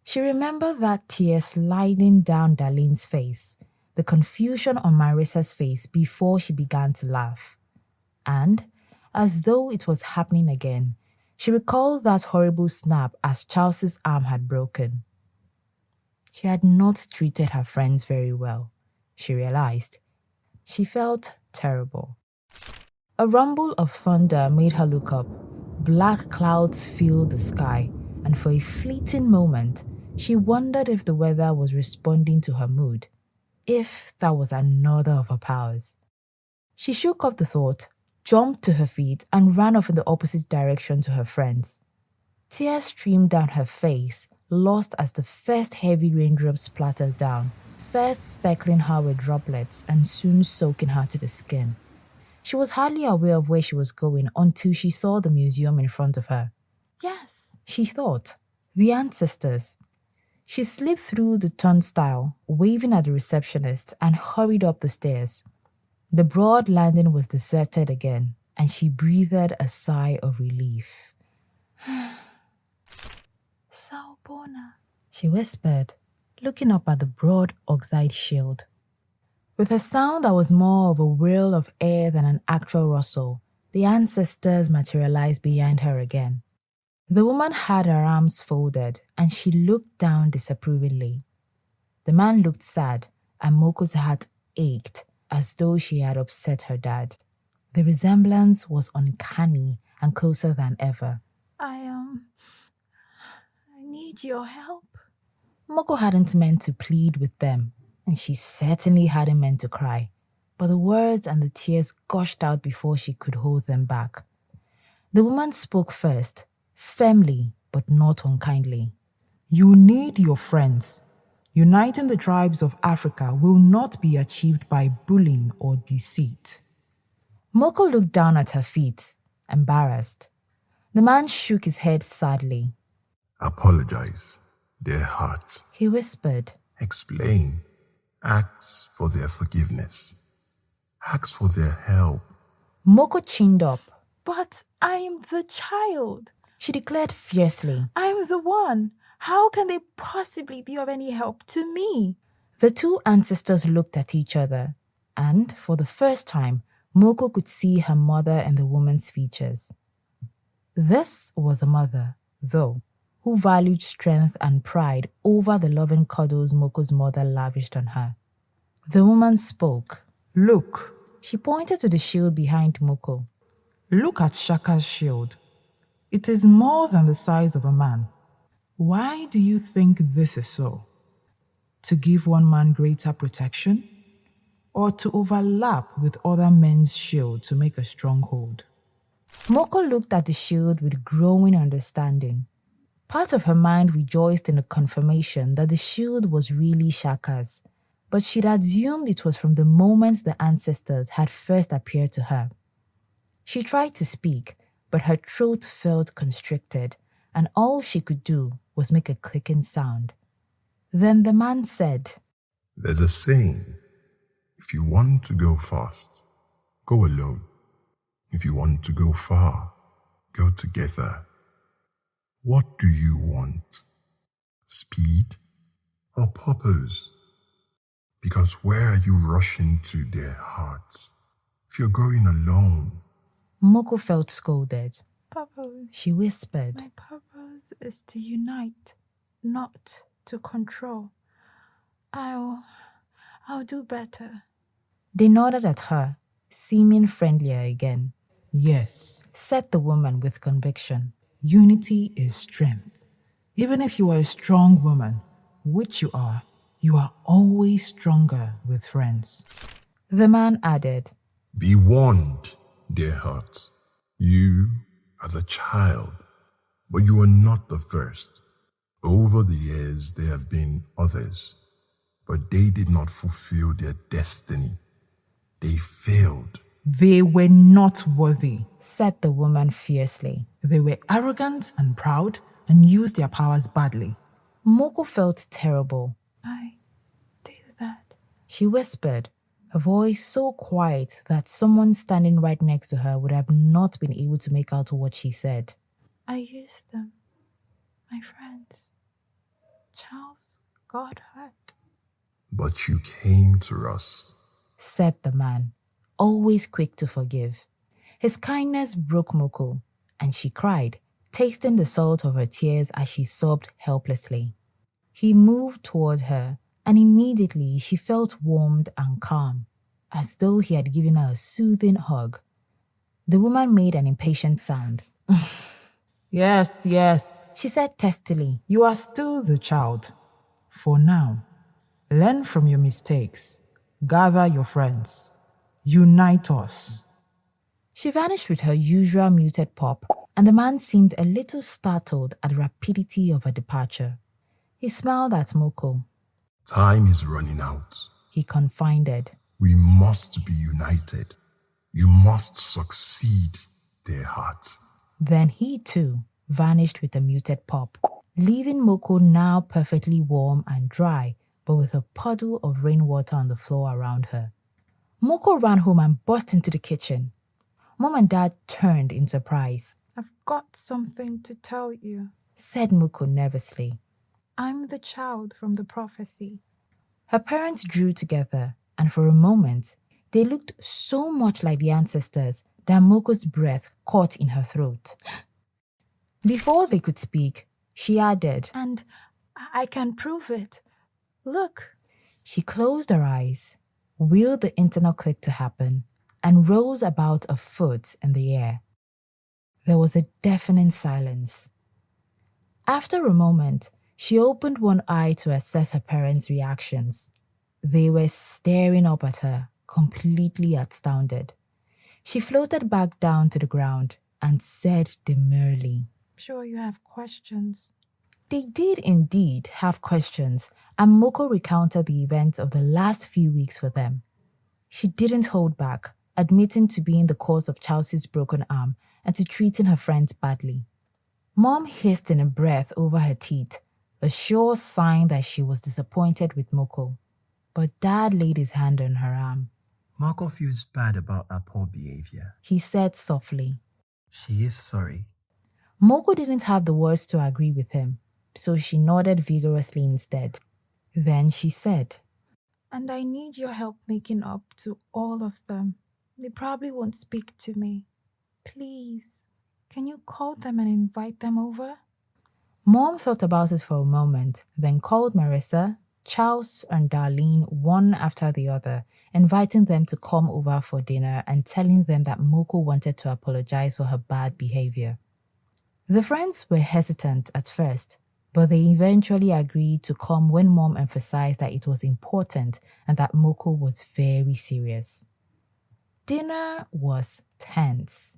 She remembered that tear sliding down Darlene's face, the confusion on Marissa's face before she began to laugh. And, as though it was happening again, she recalled that horrible snap as Charles's arm had broken. She had not treated her friends very well, she realized. She felt terrible. A rumble of thunder made her look up. Black clouds filled the sky, and for a fleeting moment, she wondered if the weather was responding to her mood, if that was another of her powers. She shook off the thought, jumped to her feet, and ran off in the opposite direction to her friends. Tears streamed down her face, lost as the first heavy raindrops splattered down, first speckling her with droplets and soon soaking her to the skin. She was hardly aware of where she was going until she saw the museum in front of her. Yes, she thought, the ancestors. She slipped through the turnstile, waving at the receptionist, and hurried up the stairs. The broad landing was deserted again, and she breathed a sigh of relief. Sawubona, she whispered, looking up at the broad oxide shield. With a sound that was more of a whirl of air than an actual rustle, the ancestors materialized behind her again. The woman had her arms folded, and she looked down disapprovingly. The man looked sad, and Moko's heart ached, as though she had upset her dad. The resemblance was uncanny and closer than ever. I need your help. Moko hadn't meant to plead with them, and she certainly hadn't meant to cry, but the words and the tears gushed out before she could hold them back. The woman spoke first, firmly but not unkindly. You need your friends. Uniting the tribes of Africa will not be achieved by bullying or deceit. Moko looked down at her feet, embarrassed. The man shook his head sadly. Apologize, their heart. He whispered. Explain. Ask for their forgiveness. Ask for their help. Moko chinned up. But I'm the child, she declared fiercely. I'm the one. How can they possibly be of any help to me? The two ancestors looked at each other, and for the first time, Moko could see her mother in the woman's features. This was a mother, though, who valued strength and pride over the loving cuddles Moko's mother lavished on her. The woman spoke. Look. She pointed to the shield behind Moko. Look at Shaka's shield. It is more than the size of a man. Why do you think this is so? To give one man greater protection? Or to overlap with other men's shield to make a stronghold? Moko looked at the shield with growing understanding. Part of her mind rejoiced in the confirmation that the shield was really Shaka's, but she'd assumed it was from the moment the ancestors had first appeared to her. She tried to speak, but her throat felt constricted, and all she could do was make a clicking sound. Then the man said, There's a saying, if you want to go fast, go alone. If you want to go far, go together. What do you want? Speed or purpose? Because where are you rushing to their hearts? If you're going alone, Moko felt scolded. Purpose. She whispered, My purpose is to unite, not to control. I'll do better. They nodded at her, seeming friendlier again. Yes, Said the woman with conviction. unity is strength. Even if you are a strong woman, which you are always stronger with friends. The man added, be warned, dear heart. You are the child, but you are not the first. Over the years, there have been others, but they did not fulfill their destiny. They failed. They were not worthy. said the woman fiercely. They were arrogant and proud and used their powers badly. Moko felt terrible. I did that. She whispered, her voice so quiet that someone standing right next to her would have not been able to make out what she said. I used them. My friends. Charles got hurt. But you came to us. Said the man, always quick to forgive. His kindness broke Moko, and she cried, tasting the salt of her tears as she sobbed helplessly. He moved toward her, and immediately she felt warmed and calm, as though he had given her a soothing hug. The woman made an impatient sound. Yes, yes, She said testily, you are still the child. For now, learn from your mistakes. Gather your friends. Unite us. She vanished with her usual muted pop, and the man seemed a little startled at the rapidity of her departure. He smiled at Moko. Time is running out. He confided. We must be united. You must succeed, dear heart. Then he too vanished with a muted pop, leaving Moko now perfectly warm and dry, but with a puddle of rainwater on the floor around her. Moko ran home and burst into the kitchen. Mom and Dad turned in surprise. I've got something to tell you. Said Moko nervously. I'm the child from the prophecy. Her parents drew together, and for a moment, they looked so much like the ancestors that Moko's breath caught in her throat. Before they could speak, she added, And I can prove it. Look. She closed her eyes, willed the internal click to happen, and rose about a foot in the air. There was a deafening silence. After a moment, she opened one eye to assess her parents' reactions. They were staring up at her, completely astounded. She floated back down to the ground and said demurely, Sure you have questions. They did indeed have questions, and Moko recounted the events of the last few weeks for them. She didn't hold back, admitting to being the cause of Chelsea's broken arm and to treating her friends badly. Mom hissed in a breath over her teeth, a sure sign that she was disappointed with Moko. But Dad laid his hand on her arm. Moko feels bad about her poor behavior. He said softly. She is sorry. Moko didn't have the words to agree with him, so she nodded vigorously instead. Then she said, And I need your help making up to all of them. They probably won't speak to me. Please, can you call them and invite them over? Mom thought about it for a moment, then called Marissa Charles and Darlene one after the other, inviting them to come over for dinner and telling them that Moko wanted to apologize for her bad behavior. The friends were hesitant at first, but they eventually agreed to come when Mom emphasized that it was important and that Moko was very serious. Dinner was tense.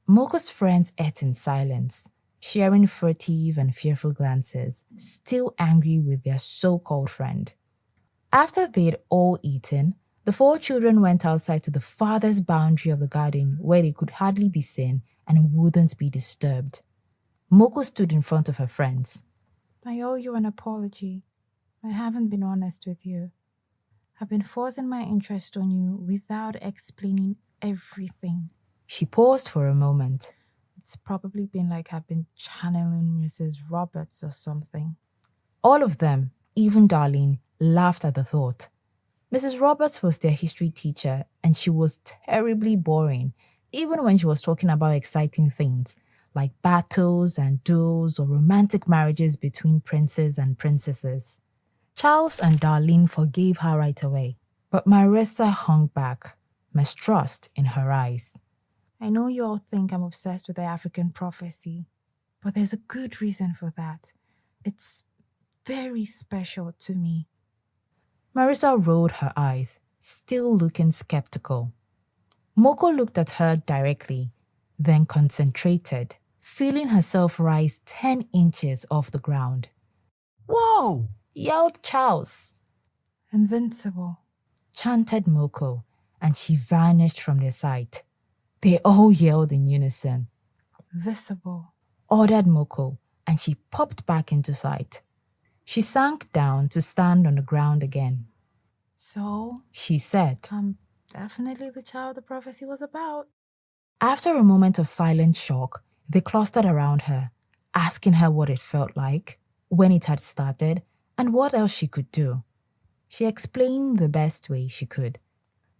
Moko's friends ate in silence, sharing furtive and fearful glances, still angry with their so-called friend. After they'd all eaten, the four children went outside to the farthest boundary of the garden where they could hardly be seen and wouldn't be disturbed. Moko stood in front of her friends. I owe you an apology. I haven't been honest with you. I've been forcing my interest on you without explaining everything. She paused for a moment. It's probably been like I've been channeling Mrs. Roberts or something. All of them, even Darlene, laughed at the thought. Mrs. Roberts was their history teacher, and she was terribly boring, even when she was talking about exciting things, like battles and duels or romantic marriages between princes and princesses. Charles and Darlene forgave her right away, but Marissa hung back, mistrust in her eyes. I know you all think I'm obsessed with the African prophecy, but there's a good reason for that. It's very special to me. Marissa rolled her eyes, still looking skeptical. Moko looked at her directly, then concentrated, feeling herself rise 10 inches off the ground. Whoa! Yelled Charles. Invincible, Chanted Moko, and she vanished from their sight. They all yelled in unison. visible. Ordered Moko, and she popped back into sight. She sank down to stand on the ground again. So, She said, I'm definitely the child the prophecy was about. after a moment of silent shock, they clustered around her, asking her what it felt like, when it had started, and what else she could do. She explained the best way she could.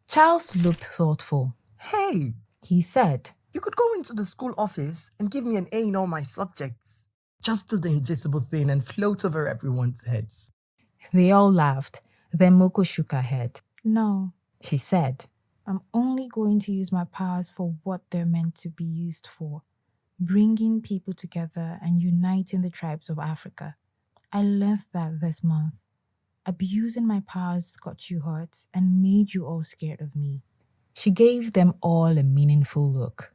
Charles looked thoughtful. Hey, He said, you could go into the school office and give me an A in all my subjects. Just do the invisible thing and float over everyone's heads. They all laughed. Then Moko shook her head. No, She said, I'm only going to use my powers for what they're meant to be used for, bringing people together and uniting the tribes of Africa. I learned that this month. Abusing my powers got you hurt and made you all scared of me. She gave them all a meaningful look.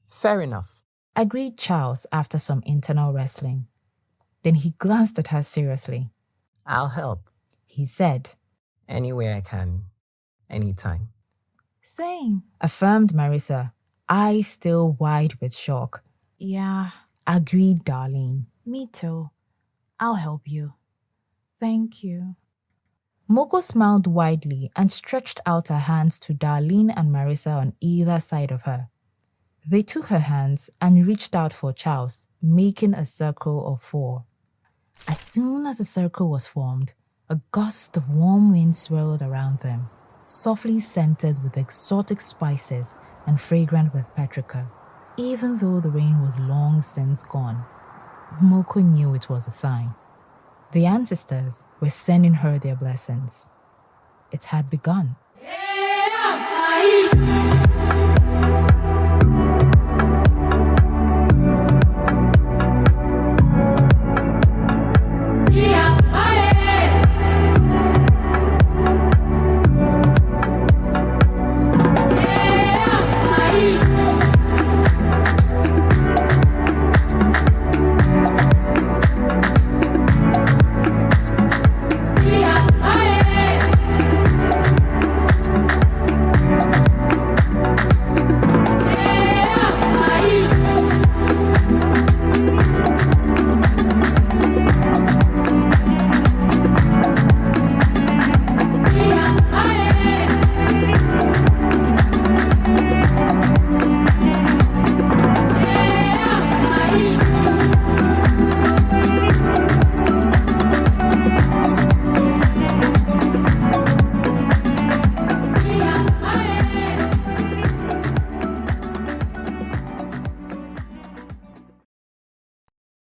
Fair enough. Agreed Charles after some internal wrestling. Then he glanced at her seriously. I'll help. He said, Any way I can. Anytime. Same. affirmed Marissa, eyes still wide with shock. Yeah, Agreed Darlene. me too. I'll help you. Thank you. Moko smiled widely and stretched out her hands to Darlene and Marissa on either side of her. They took her hands and reached out for Charles, making a circle of 4. As soon as the circle was formed, a gust of warm wind swirled around them, softly scented with exotic spices and fragrant with paprika. Even though the rain was long since gone, Moko knew it was a sign. The ancestors were sending her their blessings. It had begun.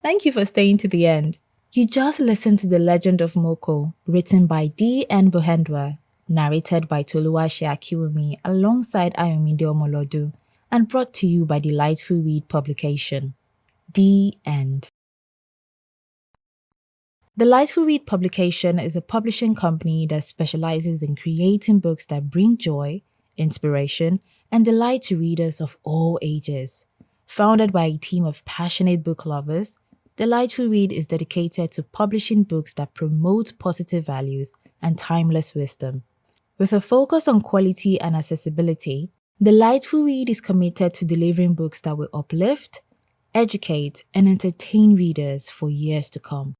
Thank you for staying to the end. You just listened to The Legend of Moko, written by D. N. Buhendwa, narrated by Toluwaṣe Akiwumi alongside Ayomide Omolodu, and brought to you by Delightful Read Publication. The End. Delightful Read Publication is a publishing company that specializes in creating books that bring joy, inspiration, and delight to readers of all ages. Founded by a team of passionate book lovers, Delightful Read is dedicated to publishing books that promote positive values and timeless wisdom. With a focus on quality and accessibility, Delightful Read is committed to delivering books that will uplift, educate, and entertain readers for years to come.